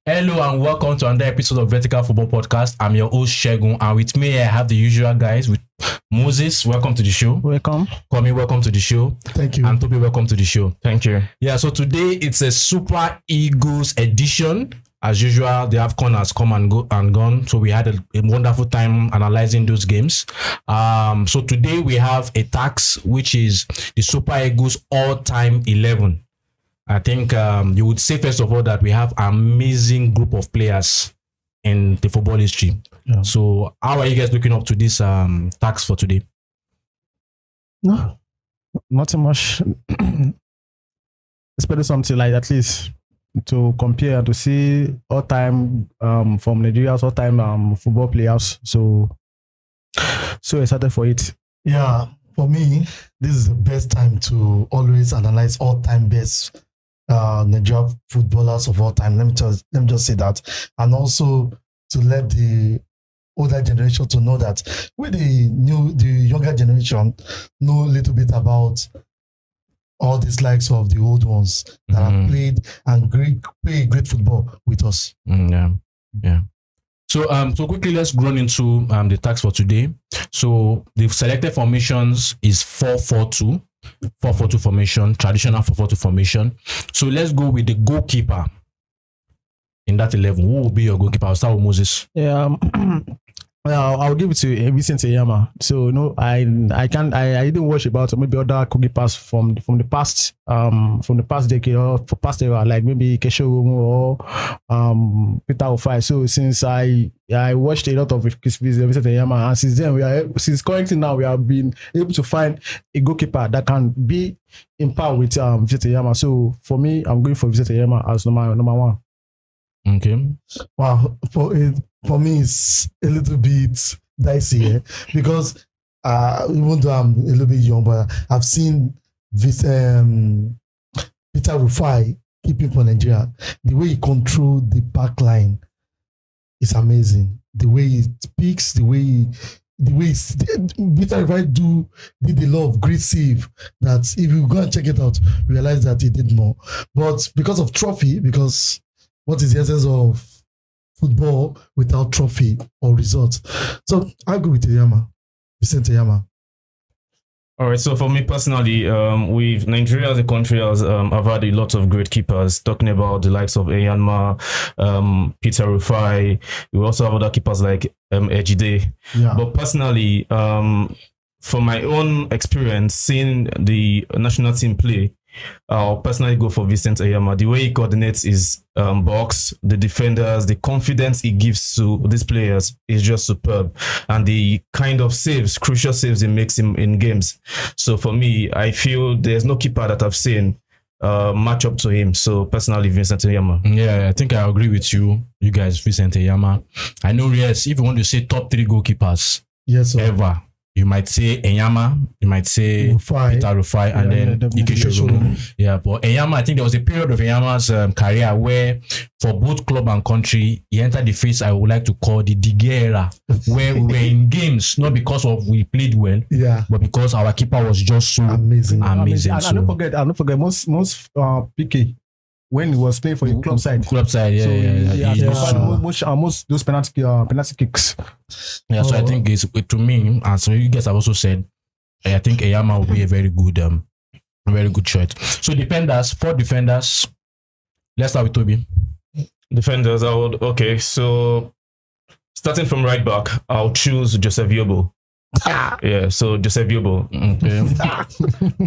Hello and welcome to another episode of Vertical Football Podcast. I'm your host Shegun, and with me I have the usual guys. With Moses, welcome to the show. Welcome. Kwame, welcome to the show. Thank you. And Toby, welcome to the show. Thank you. Yeah, so today it's a Super Eagles edition. As usual, the AFCON has come and gone. So we had a wonderful time analyzing those games. So today we have a tax, which is the Super Eagles all-time 11. I think you would say first of all that we have an amazing group of players in the football history. Yeah. So how are you guys looking up to this tax for today? No, nothing much. Expect something like at least to compare to see all time from Nigeria's all time football players. So excited for it. Yeah, for me, this is the best time to always analyze all time best Nigeria footballers of all time. Let me just say that, and also to let the older generation to know that the younger generation know a little bit about all these likes of the old ones that have played and play great football with us. Yeah. So quickly let's run into the tax for today. So the selected formations is 4-4-2. 4-4-2 formation, traditional 4-4-2 formation. So let's go with the goalkeeper in that 11. Who will be your goalkeeper? I'll start with Moses. Yeah, I'll give it to Vincent Eyama. So I didn't watch about maybe other goalkeepers from the past decade or for past era, like maybe Keshi or Peter Ofai. So since I watched a lot of Vincent Eyama, and since then since currently now we have been able to find a goalkeeper that can be in par with Vincent Eyama. So for me, I'm going for Vincent Eyama as number one. Okay. Wow, for me it's a little bit dicey because even though I'm a little bit young, but I've seen this Peter Rufai keeping for Nigeria. The way he controlled the back line is amazing. The way he speaks, the way Peter Rufai did a lot of great save that if you go and check it out, realize that he did more. But because of trophy, because what is the essence of football without trophy or results? So I go with Vincent Eyama. All right. So for me personally, with Nigeria as a country, I've had a lot of great keepers. Talking about the likes of Eyama, Peter Rufai. We also have other keepers like Ejide. Yeah. But personally, from my own experience, seeing the national team play, I'll personally go for Vincent Eyama. The way he coordinates his box, the defenders, the confidence he gives to these players is just superb. And the kind of crucial saves he makes in games. So for me, I feel there's no keeper that I've seen match up to him. So personally, Vincent Eyama. Yeah, I think I agree with you guys, Vincent Eyama. I know, yes, if you want to say top 3 goalkeepers ever, you might say Eyama, you might say Peter Rufai, and then Keshi. Yeah, but Eyama, I think there was a period of Eyama's career where, for both club and country, he entered the phase I would like to call the Digue era, where we were in games not because of we played well, but because our keeper was just so amazing. And don't forget, most PK. When he was playing for the club side. Almost those penalty kicks. Yeah, so I think it's to me, and so you guys have also said, I think Eyama will be a very good choice. So defenders, 4 defenders. Let's start with Toby. Defenders, so starting from right back, I'll choose Joseph Yobo. Yeah, so Joseph Yobo.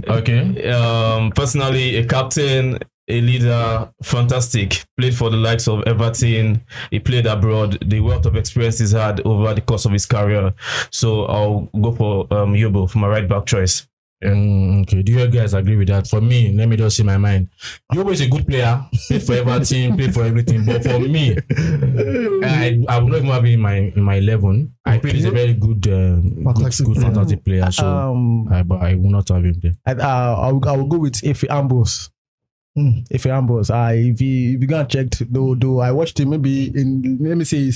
Okay. Personally, a captain, a leader, fantastic. Played for the likes of Everton. He played abroad. The wealth of experience he's had over the course of his career. So I'll go for Yobo for my right back choice. Okay, do you guys agree with that? For me, let me just see my mind. Yobo is a good player. Played for everything, played for everything. But for me, I would not even have him in my 11. I feel he's a very good fantastic player. So, but I will not have him there. I will go with Efe Ambos. Efe Ambos. If you go and check, though I watched him maybe in, let me say,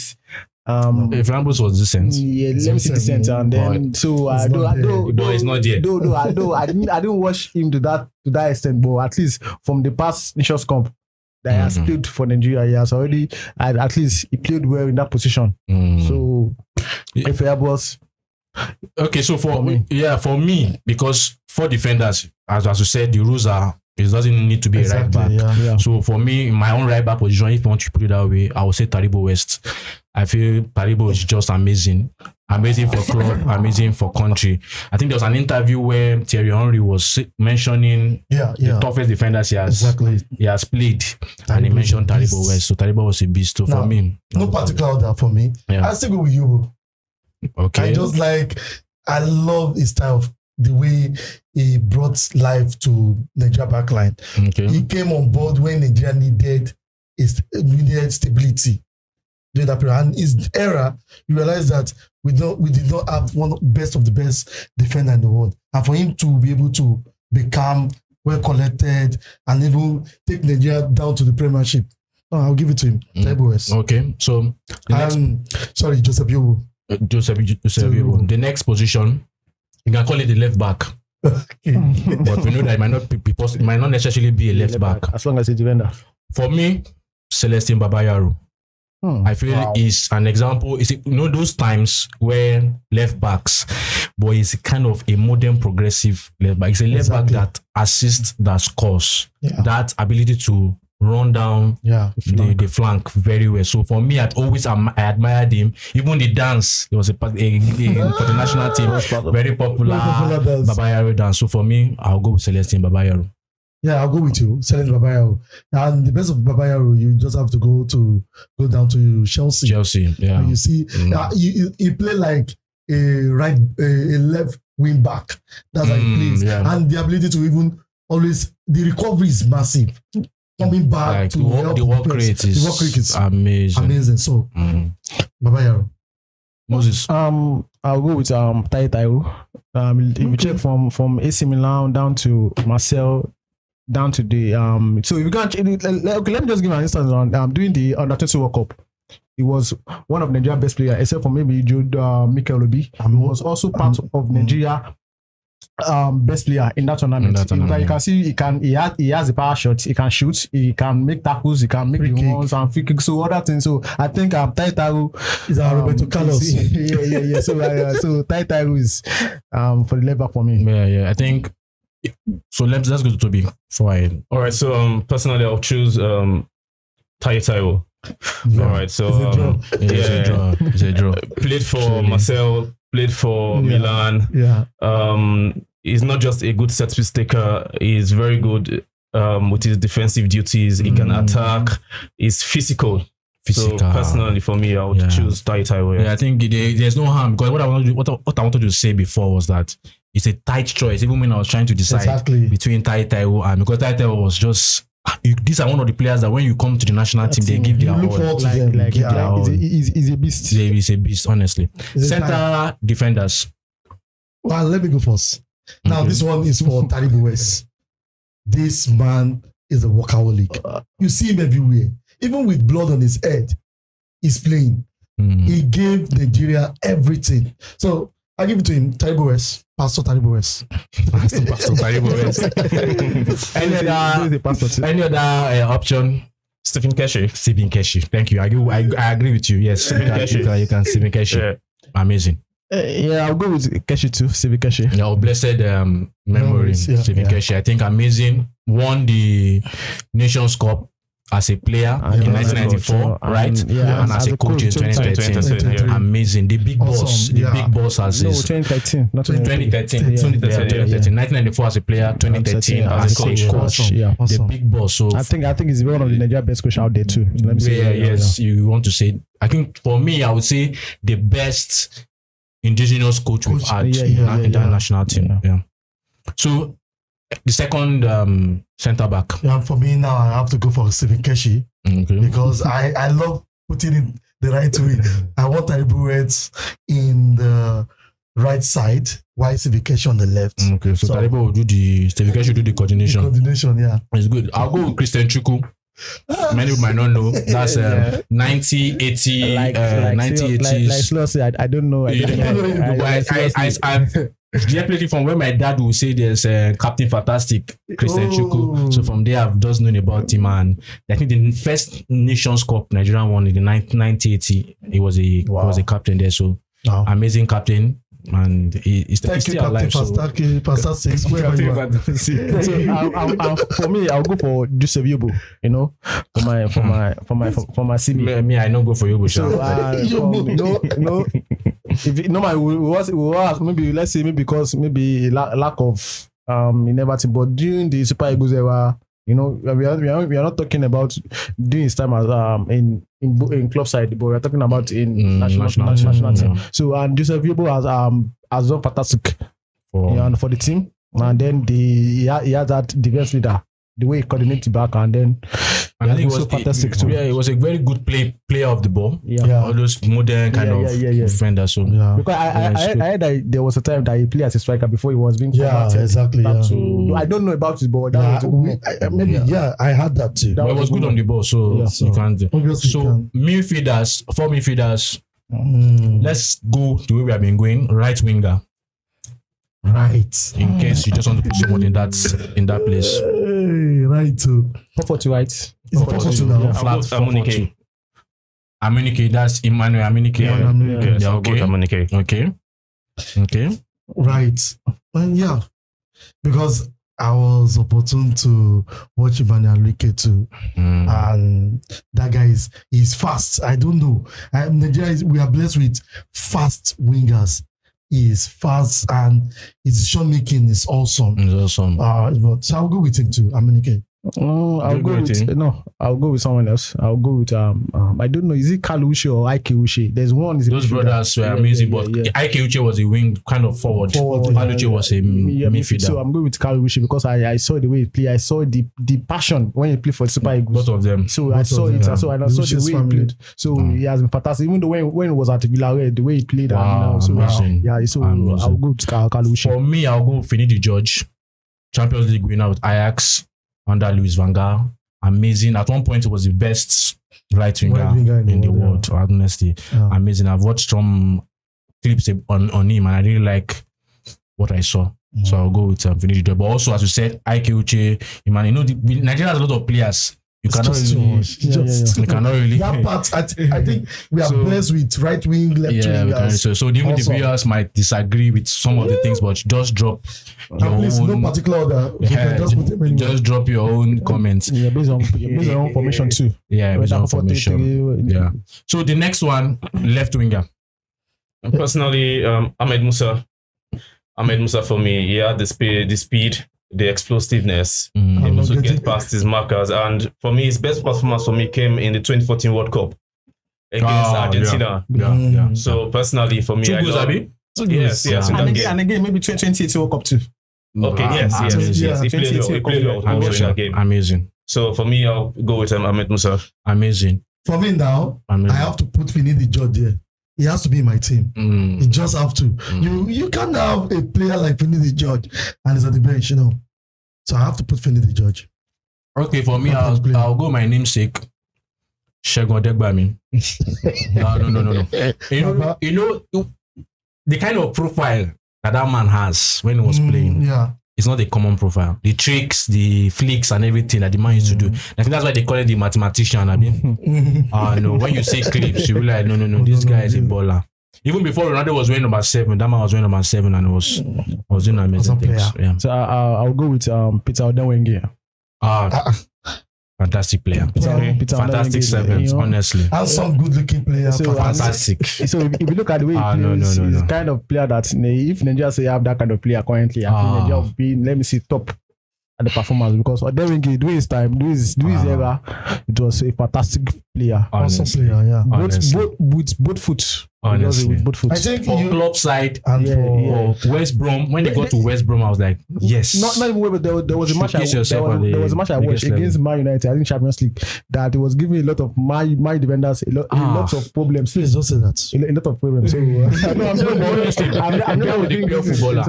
if Rambos was decent, yeah, let me see decent, and then so I it's not yet. I didn't watch him to that extent, but at least from the past Nations Cup, that has played for Nigeria. He has already, at least, he played well in that position. So, if he was. Okay, so for me, because for defenders, as you said, the rules are it doesn't need to be a right back. Yeah. So for me, in my own right back position, if you want to put it that way, I would say Taribo West. I feel Taribo is just amazing. Amazing for club, amazing for country. I think there was an interview where Thierry Henry was mentioning the toughest defenders he has played. And he mentioned Taribo West. So Taribo was a beast. So for me. No particular order for me. Yeah. I still go with you. Okay. I love his style, the way he brought life to Nigeria backline. Okay. He came on board when Nigeria needed stability during that period. And his era, you realize that we did not have one of the best defender in the world. And for him to be able to become well collected and even take Nigeria down to the Premiership, I'll give it to him. Okay. So Joseph Yobo. Joseph Yobo. The next position, you can call it the left back. Okay. But we know that it might not be possible. It might not necessarily be a left back. As long as it's a defender. For me, Celestine Babayaro. I feel is an example. Is those times where left backs, but it's kind of a modern progressive left back. It's a left back that assists, that scores, that ability to run down the flank very well. So for me, I admired him. Even the dance, it was for the national team, very popular Babayaro dance. So for me, I'll go with Celestine Babayaro. Yeah, I'll go with you, Celestine Babayaro. And the best of Babayaro, you just have to go down to Chelsea. Yeah. You see, he played like a left wing back. That's how he plays. Yeah. And the ability to even always, the recovery is massive. Coming back to the work rate is amazing. So, Babayaro. Moses. I'll go with Taiwo. If you check from AC Milan down to Marcel, down to the so if you can't let me just give an instance on during the Under-20 World Cup. He was one of Nigeria's best players, except for maybe Mikel. He was also part of Nigeria best player in that tournament. You can see he has the power shot, he can shoot, he can make tackles, he can make the ones and free kicks, so other things. So I think Taiwo is Roberto Carlos. So Taiwo is for the left back for me. I think so. Let's go to Toby for a. All right, so personally I'll choose Taiwo. Yeah. All right, so it's a draw. Played for Marcel, played for Milan. He's not just a good set piece taker, he's very good with his defensive duties. He can attack, he's physical. So personally for me, I would choose Taiwo. I think there's no harm, because what I wanted to say before was that it's a tight choice, even when I was trying to decide between Taiwo and, because Taiwo was just, these are one of the players that when you come to the national team, they give their all. He's a beast. He's a beast, honestly. Center defenders. Well, let me go first. Now, this one is for Taribo West. This man is a workaholic. You see him everywhere. Even with blood on his head, he's playing. He gave Nigeria everything. So, I give it to him, Taribo West. Pastor Taribo West. Pastor Taribo West. Any other option? Stephen Keshi. Thank you. I agree with you. Yes, Stephen Keshi. You can Stephen Keshi. Yeah. Amazing. I'll go with Keshi too. Stephen Keshi. Yeah, blessed memory. Stephen Keshi. I think amazing. Won the Nations Cup as a player in 1994, right? And as a coach in 2013. Amazing. The big boss. The big boss as his 2013. Not 2013. 1994 as a player, 2013 as a coach. The big boss. So I think he's one of the Nigeria best coach out there too. Let me say. Yes, you want to say. I think for me, I would say the best indigenous coach we've had in the national team. Yeah. So the second centre back. Yeah, for me now, I have to go for Stephen Keshi because I love putting it the right way. I want Taribo in the right side, while Stephen Keshi on the left. Okay, so Taribo will do Stephen Keshi will do the coordination. It's good. I'll go with Christian Chukwu. Many people might not know. That's 90-80. Like Slossy, I don't know. definitely from where my dad will say there's Captain Fantastic, Christian Chukwu. So from there, I've just known about him. And I think the first Nations Cup Nigeria won in the 1980. He was a captain there. So amazing captain. And he's still alive. So for me, I'll go for Joseph Yobo. You know, for my CB. Me, I don't go for Yobo. So if it, no, we was maybe let's say maybe because maybe lack of in everything, but during the Super Eagles era, you know, we are not talking about during his time as in club side, but we're talking about in national team. Yeah. So and Joseph Yobo has done fantastic for the team, and then he has that defense leader, the way he coordinated back, and then I think it was fantastic too. Yeah, he was a very good player of the ball. Yeah. All those modern kind of defenders. So because I heard that there was a time that he played as a striker before he was being converted. Exactly. I don't know about his ball. I had that too. But it was good on the ball, so you can't. So midfielders, 4 midfielders. Let's go the way we have been going. Right winger. Right. In case you just want to put someone in that place. Right too. 4-4-2 right. 4-4-2 now. Flat 4-4-2. Amunike, that's Emmanuel Amunike. Yeah, I'll go with Amunike. Okay. Right. And because I was opportune to watch Emmanuel Amunike too. And that guy is fast. I don't know. Nigeria we are blessed with fast wingers. He is fast and his decision making is awesome. But I'll go with him too. Amunike. I'll go with someone else. I'll go with I don't know, is it Kalu Uche or Ike Uche? There's one. Those brothers were amazing, but Ike Uche was a wing kind of forward. Kalu Uche was a midfielder. So I'm going with Kalu Uche because I saw the way he played. I saw the passion when he played for Super Eagles. Both of them. So I saw it. I saw the way he played. So he has been fantastic. Even though when he was at Villarreal, the way he played. So I'll go with Kalu Uche. For me, I'll go with Finidi George, Champions League winner with Ajax under Louis van Gaal. Amazing. At one point, it was the best right winger in the world. Honestly, amazing. I've watched some clips on him, and I really like what I saw. So I'll go with Finidi George. But also, as you said, Ike Uche, Nigeria has a lot of players. You cannot really. That part, I think we are blessed with right wing, left wing. So even the viewers might disagree with some of the things, but just drop your own. No particular order. Just drop your own comments. Yeah, based on formation too. Yeah, based on formation. Yeah. So the next one, left winger. Personally, Ahmed Musa. Ahmed Musa for me, he had the speed, the explosiveness, and also get past his markers. And for me, his best performance came in the 2014 World Cup against Argentina. Yeah. So personally, for me, Yes. And again, maybe 2018 World Cup too. Okay, yes. He played that game. Amazing. So for me, I'll go with Ahmed Musa. Amazing. For me now, I have to put Finidi George there. He has to be in my team. You just have to. You can't have a player like Finidi George and he's at the bench, So I have to put Finidi George. Okay, for me, I'll go my namesake, Shegun Odegbami. No. You know, the kind of profile that man has when he was playing. It's not a common profile. The tricks, the flicks, and everything that the man used to do. I think that's why they call it the mathematician. No, when you say clips, you're like, no, this guy is a baller. Even before Ronaldo was wearing number 7, that man was wearing number 7 and was doing amazing things. Yeah. So I'll go with Peter Odemwingie. Fantastic player. Fantastic servant, honestly. And some good-looking players. Fantastic. So if you look at the way he plays, he's the kind of player that if Nigeria say have that kind of player currently, I think Nigeria will be, let me see, top at the performance because Odemwingie, during his time, during his era, it was a fantastic player. Awesome player, with both foot. Honestly, with both foot. I think for club side and for West Brom, when they got to West Brom, I was like, yes. Not even but there was a match. There was a match I watched against Man United, I think Champions League, that it was giving a lot of my defenders a lot of problems. Please don't say that. A lot of problems. So I'm not a pure footballer.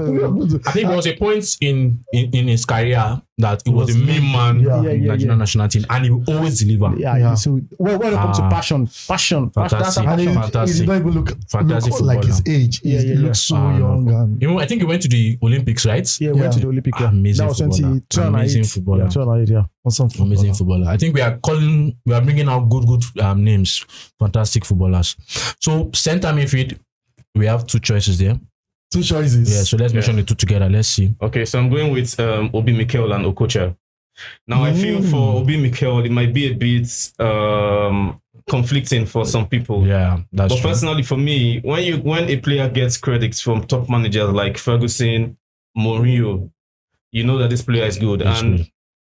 I think there was a point in his career that it was the main man in Nigerian national team, and he will always deliver. So when it comes to passion, fantastic. He did not even look like his age. He looks so young. And I think he went to the Olympics, right? Yeah, went to the Olympics. Amazing that was footballer. Amazing footballer. 2008, awesome footballer. Amazing footballer. I think we are bringing out good names, fantastic footballers. So center midfield, we have two choices there. Two choices. Yeah, so let's mention the two together. Let's see. Okay, so I'm going with Obi Mikel and Okocha. Now I feel for Obi Mikel, it might be a bit conflicting for some people. Yeah, that's true. But personally, for me, when a player gets credits from top managers like Ferguson, Mourinho, you know that this player is good.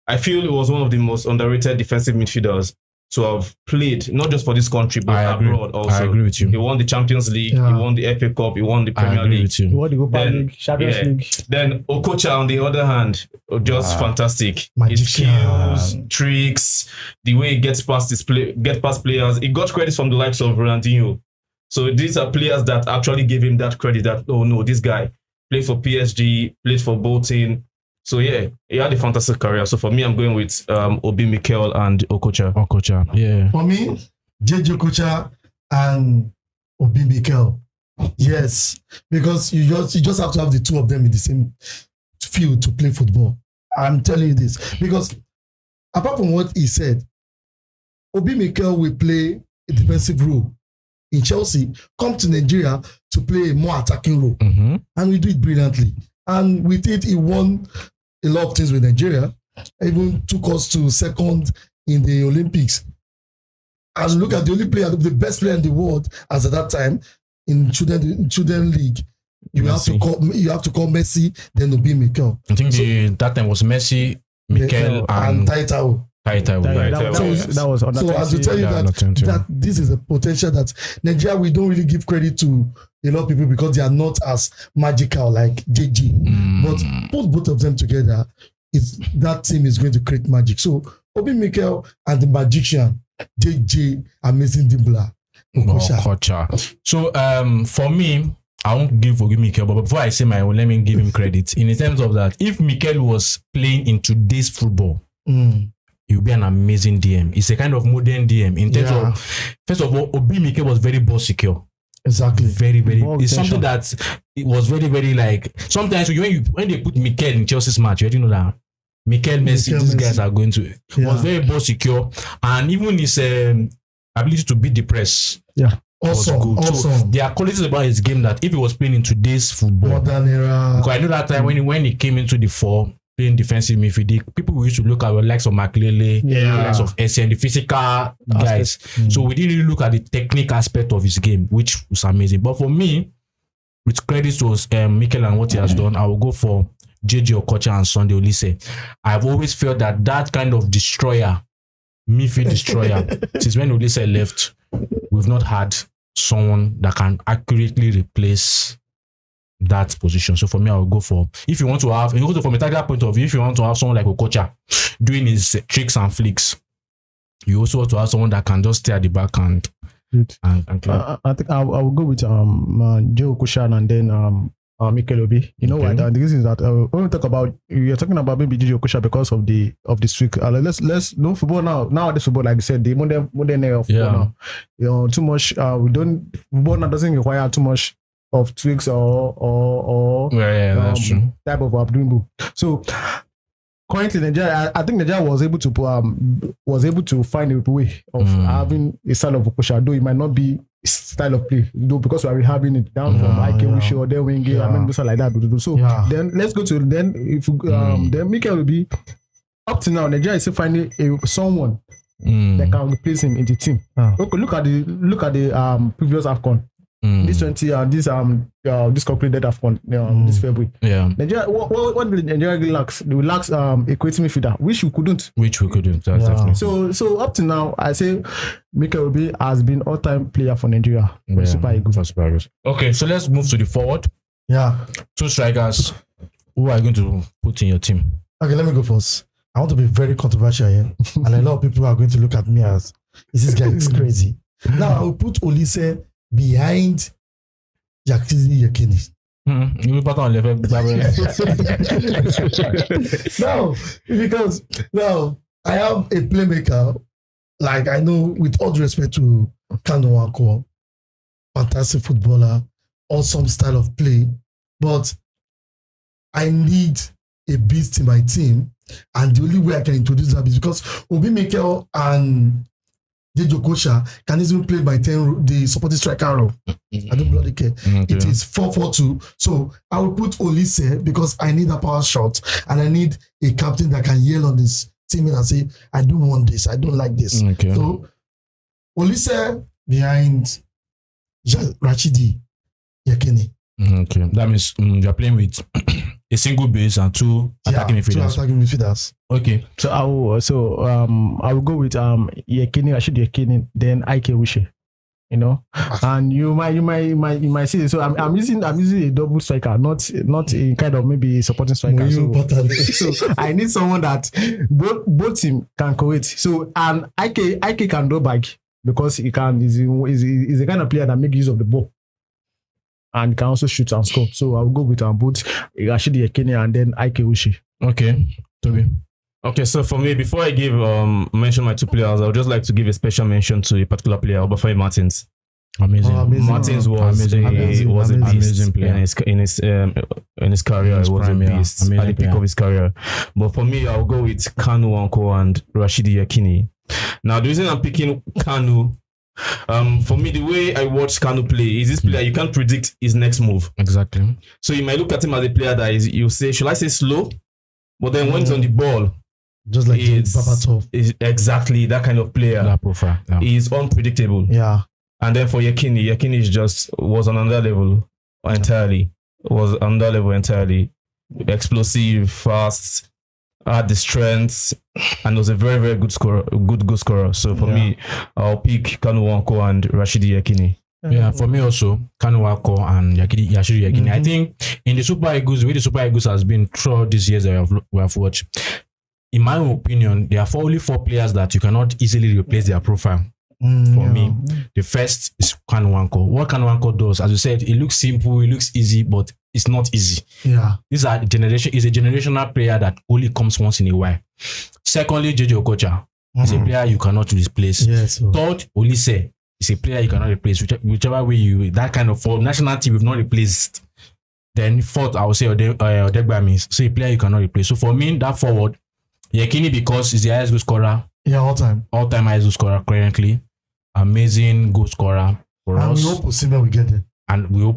I feel it was one of the most underrated defensive midfielders to have played, not just for this country, but abroad also. I agree with you. He won the Champions League, he won the FA Cup, he won the Premier League. he won the Europa League, Champions League. Then Okocha, on the other hand, just fantastic. His skills, tricks, the way he gets past players. He got credit from the likes of Ronaldinho. So these are players that actually gave him that credit that, oh no, this guy played for PSG, played for Bolton. So yeah, he had a fantastic career. So for me, I'm going with Obi Mikel and Okocha. Yeah. For me, JJ Okocha and Obi Mikel. Yes, because you just have to have the two of them in the same field to play football. I'm telling you this because apart from what he said, Obi Mikel will play a defensive role in Chelsea, come to Nigeria to play a more attacking role, and we do it brilliantly. And with it, he won a lot of things with Nigeria. Even took us to second in the Olympics. And look at the only player, the best player in the world as at that time in children league. You have to call Messi, then Obi Mikel. I think that time was Messi, Mikel, and Taitao. That was so as to tell you that this is a potential that Nigeria, we don't really give credit to a lot of people because they are not as magical like JJ. But put both of them together, that team is going to create magic. So Obi Mikel and the magician JJ, amazing Dimbla. Okocha. So for me, I won't give Obi Mikel, but before I say my own, let me give him credit in terms of that. If Mikel was playing in today's football, he would be an amazing DM. It's a kind of modern DM in terms of, first of all, Obi Mikel was very ball secure. Exactly. Very, very. It's something that it was very, very like. Sometimes when they put Mikel in Chelsea's match, you already know that Mikel, Messi, these guys are going to. Was very ball secure, and even his ability to beat the press. Also good. So there are qualities about his game that if he was playing in today's football, modern era. Because I know that time when he came into the four, playing defensive midfield, people used to look at the likes of Makelele, the likes of SN, the physical guys. So we didn't really look at the technique aspect of his game, which was amazing. But for me, with credit to Mikel and what he has done, I will go for JJ Okocha and Sunday Olise. I've always felt that kind of destroyer, midfield destroyer, since when Olise left, we've not had someone that can accurately replace that position. So for me, I will go for, if you want to have, from a tactical point of view, if you want to have someone like Okocha doing his tricks and flicks, you also want to have someone that can just stay at the back and I think I will go with Joe Okocha and then Mikel Obi. You know what? The reason is that when we talk about, you're talking about maybe JJ Okocha because of the streak. Let's no football now. Nowadays football, like I said, the modern era of football now. You know, too much. Football now doesn't require too much of tweaks or that's true. Type of updoing. So currently, Nigeria, I think Nigeria was able to find a way of having a style of Okocha, though it might not be style of play, though, because we are rehabbing it down from Ike or then Wenge, Musa like that. So then let's go to then Mikel will be up to now. Nigeria is still finding someone that can replace him in the team. Okay, look at the previous AFCON. This this concluded AFCON this February. Nigeria, what did Nigeria lacks? They lacks a creative midfielder, which we couldn't. That's definitely. So up to now, I say Mikel Obi has been all-time player for Nigeria. Super Eagles. Okay, so let's move to the forward. Two strikers. Who are you going to put in your team? Okay, let me go first. I want to be very controversial here, and a lot of people are going to look at me as, is this guy is crazy? Now I will put Olise behind Yekini. You put on level. No, because now I have a playmaker. Like I know, with all due respect to Kanu Nwankwo, fantastic footballer, awesome style of play, but I need a beast in my team, and the only way I can introduce that is because Mikel and Jejo Kosha can easily play by 10 the supporting striker role. I don't bloody care. Okay. It is 4-4-2. So I will put Olise because I need a power shot and I need a captain that can yell on his team and say, I don't want this, I don't like this. Okay. So Olise behind Rashidi Yekini. Okay. That means you're playing with a single base and two attacking midfielders. Okay. So I will go with Yekini, Rashidi Yekini, then Ike Ushe. You know, and you might see. So I'm using a double striker, not a kind of maybe supporting striker. So I need someone that both team can create. So and Ike can do back because he can is the kind of player that make use of the ball and can also shoot and score. So I'll go with both Rashidi Yekini and then Ike Ushe. Okay, Toby. Okay, so for me, before I give mention my two players, I would just like to give a special mention to a particular player, Obadeyi Martins. Amazing. Martins was a beast player. in his career. He was a beast at the peak of his career. But for me, I'll go with Kanu Nwankwo and Rashidi Yekini. Now, the reason I'm picking Kanu, for me, the way I watch Kanu play is this player, you can't predict his next move. Exactly. So you might look at him as a player that is, you say, should I say slow? But then when he's on the ball, just like Babatov. Is exactly that kind of player. That profile. Yeah. He's unpredictable. Yeah. And then for Yekini was on another level entirely. Explosive, fast, had the strength, and was a very, very good goal scorer. So for me, I'll pick Kanu Nwankwo and Rashidi Yekini. Yeah, for me also, Kanu Nwankwo and Rashidi Yekini. I think in the Super Eagles, the way the Super Eagles has been throughout these years that we have watched, in my opinion, there are only 4 players that you cannot easily replace their profile. For me, the first is Kanu Nwankwo. What Kanu Nwankwo does, as you said, it looks simple, it looks easy, but it's not easy. Yeah, is a generational player that only comes once in a while. Secondly, Jejo Okocha is a player you cannot replace. Yes. Third, Olise is a player you cannot replace. Whichever way that kind of for national team we've not replaced. Then fourth, I would say Odegbami, so a player you cannot replace. So for me, that forward, Yekini because he's the highest goal scorer. Yeah, all time highest goal scorer currently. Amazing goal scorer for us. And we hope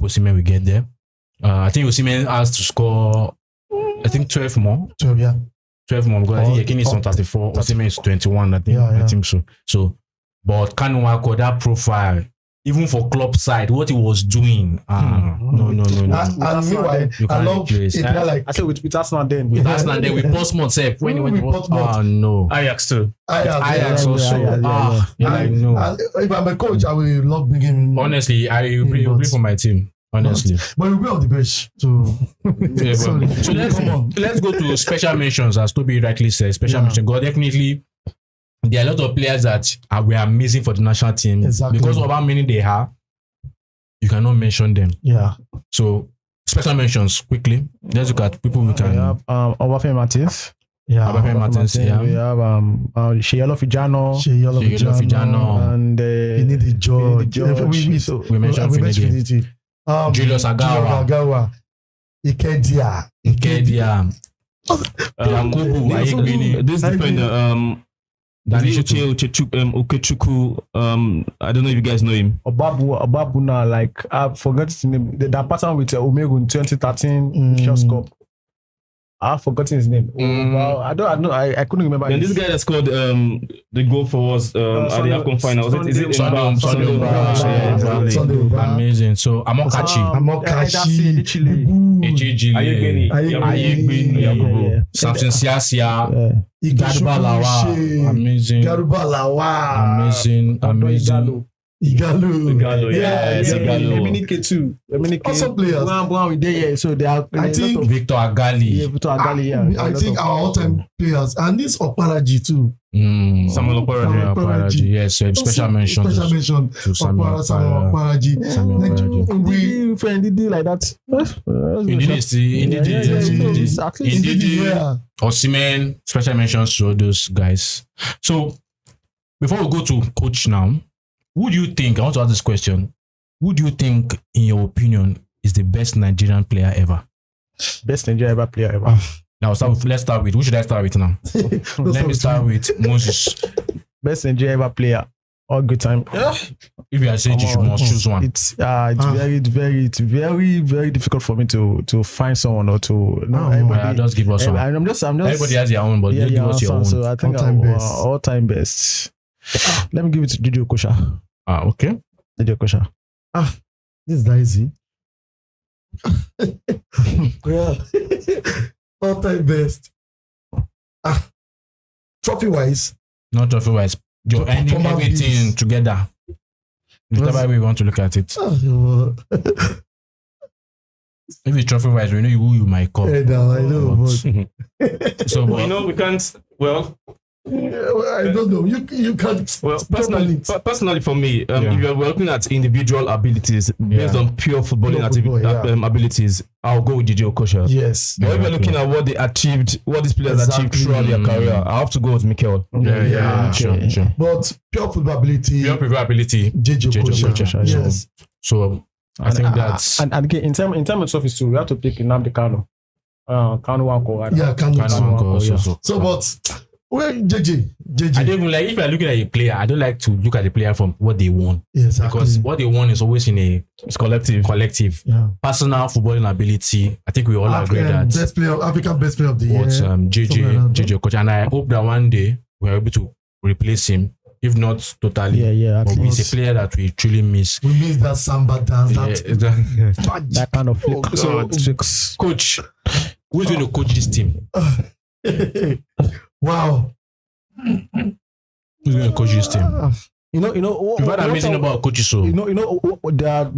Oshimen will get there. I think Oshimen has to score, 12 more. 12 more because I think Yekini is on 34. Oshimen is 21, I think. Yeah. I think so. So, but Kanu Nwankwo, that profile, even for club side, what he was doing. No. And meanwhile, I love it. I said with Arsenal then. With Arsenal then, with Portsmouth safe. When he went to Portsmouth. No. Ajax too. Ajax also. I know. If I'm a coach, I will love bringing him. Honestly, I will play for my team. Honestly. But we'll be on the bench. So let's go to special mentions, as Toby rightly said. Special mention. God, definitely. There are a lot of players that were amazing for the national team. Exactly. Because of how many they have, you cannot mention them. Yeah. So special mentions quickly. Let's look at people we can. We have Obadeyi Martins. Yeah. Obadeyi Martins. Yeah. We have Sheyolo Fijano. And Finidi George. We mentioned Finidi. Julius Agawa. Ikedia. Yakubu Ayegbeni. This defender, Okechukwu, I don't know if you guys know him. Obabuna, like I forgot his name. That pattern with Omega in 2013 Nations Cup. I've forgotten his name. I know. I couldn't remember. And this guy that scored the goal for us at the AFCON final. Is it Sunday? Amazing. So Amokachi, Ayegbeni, Samson Siasia, Garuba Lawa, amazing. Igalo. Eminike too. Awesome players. So they are. I think Victor Agali. I think our all-time players, and this Okparaji too. Samuel Okparaji. Yes, special mention to Samuel Okparaji. Indeed, like that. Indeed. Oshimen, special mentions to all those guys. So, before we go to coach now, who do you think, I want to ask this question, who do you think, in your opinion, is the best Nigerian player ever? Best Nigerian player ever. Now, let's start with, who should I start with now? Let me start with Moses. Best Nigerian player. All good time. If you are saying you must choose one. It's very difficult for me to find someone or to. Just give us one. I'm just. Everybody has their own, but you give us your own. So I think all time best. Let me give it to Didi Okocha. Okay. Didi Okocha. This is easy. All time best. Trophy wise. Not trophy wise. You're ending everything together. Whichever way we want to look at it. If it's trophy wise, we know who you might call. I know. So, we can't. Well, I don't know. You can't. Well, personally for me, if you're looking at individual abilities based on pure footballing abilities, I'll go with Didi Okocha. Yes. But if you're looking at what they achieved, what these players achieved throughout their career, I have to go with Mikel. Sure. But pure football ability, Didi Okocha. Yes. So I think that's and again in terms of surface too, we have to pick Nnamdi Kanu. Kanu Wanko. Yeah, Kanu Wanko. So, but. Well, JJ. I don't even like, if you're looking at a player, I don't like to look at the player from what they won. Exactly. Because what they won is always it's collective. Yeah. Personal footballing ability. I think we all agree that. African best player of the year. JJ Okocha. And I hope that one day we're able to replace him. If not totally. But he's a player that we truly miss. We miss that samba dance. That kind of flick. Coach, who's going to coach this team? Wow. Who's going to coach this team? We've had amazing about coaches. So there are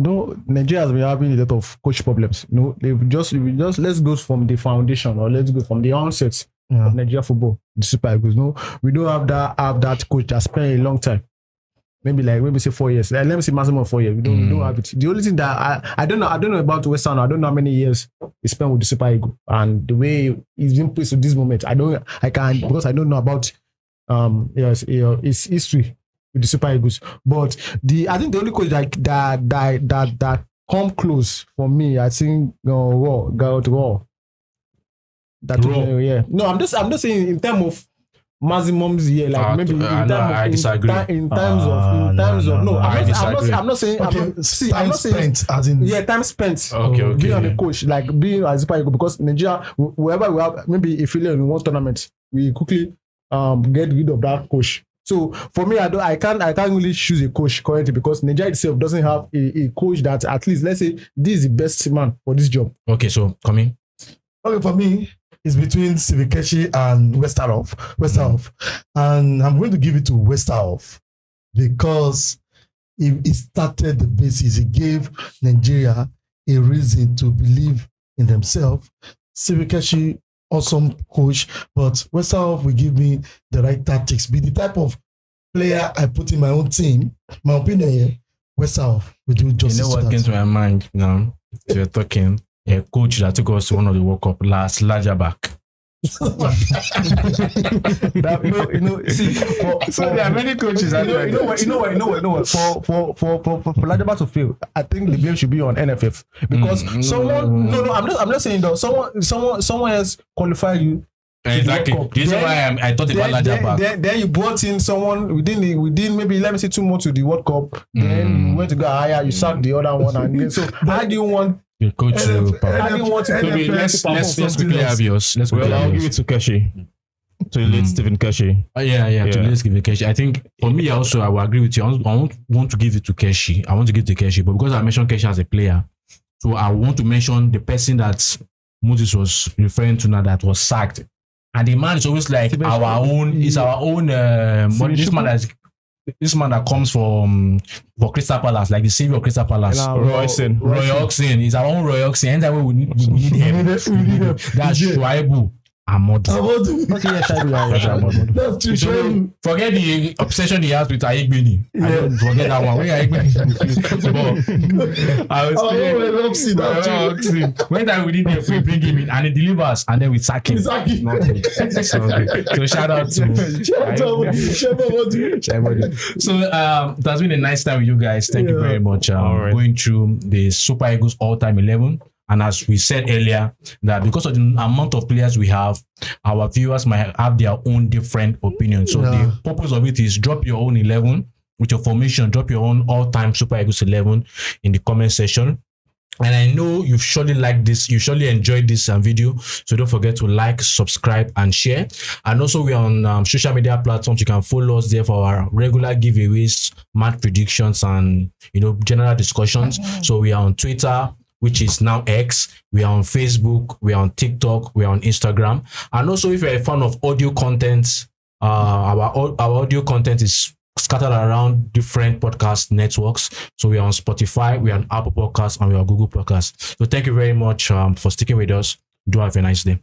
Nigeria has been having a lot of coach problems. They've just let's go from the foundation or let's go from the onset of Nigeria football, the Super Eagles. We don't have that coach that spent a long time. Maybe say 4 years. Let me say maximum 4 years. We don't have it. The only thing that I don't know about West Ham. I don't know how many years he spent with the Super Eagles and the way he's been placed to this moment. I can't because I don't know about his history with the Super Eagles. But I think the only coach that come close for me, I think Raw. No, I'm just saying in terms of maximums here, like maybe I disagree. In terms of no, I'm not saying time spent as in time spent. Okay. Being on the coach, like being as Super Eagles, because Nigeria, wherever we have maybe a failure in one tournament, we quickly get rid of that coach. So for me, I can't really choose a coach currently because Nigeria itself doesn't have a coach that at least let's say this is the best man for this job. Okay, so coming. Okay, for me, it's between Keshi and Westerhoff. And I'm going to give it to Westerhoff because he started the basis. He gave Nigeria a reason to believe in themselves. Keshi, awesome coach, but Westerhoff will give me the right tactics. Be the type of player I put in my own team. My opinion here, Westerhoff will do justice. You know what came to my mind now? You're talking. A coach that took us to one of the World Cup last larger back. So there are many coaches. You know what? For Lajaba to fail, I think the blame should be on NFF because I'm not saying though. Someone else qualified you. Exactly. This is why I thought about Lajaba. Then you brought in someone within maybe let me say 2 months to the World Cup. Then you went to go higher. You sacked the other one, and then, so how do you want? Your coach let's quickly have yours. I'll give it to Keshi. To the late Stephen Keshi. To late Stephen Keshi. I think for me also, I will agree with you. I want to give it to Keshi. I want to give it to Keshi, but because I mentioned Keshi as a player, so I want to mention the person that Moses was referring to now that was sacked. And the man is always like our own. He's our own. This man that comes for Crystal Palace, like the savior of Crystal Palace, Roy Oxen. He's our own Roy Oxen. Anytime we need him. That's Shuaibu. Amodu. Okay, yeah, Shaibu. That's true. So, forget the obsession he has with Ayegbeni. I don't forget that one. When Ayegbeni, I was saying, when time we need him, we bring him in and he delivers, and then we sack him. So shout out to So it has been a nice time with you guys. Thank you very much. Going through the Super Eagles all-time 11. And as we said earlier, that because of the amount of players we have, our viewers might have their own different opinions. So the purpose of it is drop your own 11 with your formation, drop your own all-time Super Eagles 11 in the comment section. And I know you've surely liked this, you surely enjoyed this video. So don't forget to like, subscribe, and share. And also we're on social media platforms. You can follow us there for our regular giveaways, match predictions, and general discussions. So we are on Twitter, which is now X. We are on Facebook, we are on TikTok, we are on Instagram. And also if you're a fan of audio content, our audio content is scattered around different podcast networks. So we are on Spotify, we are on Apple Podcasts, and we are on Google Podcasts. So thank you very much for sticking with us. Do have a nice day.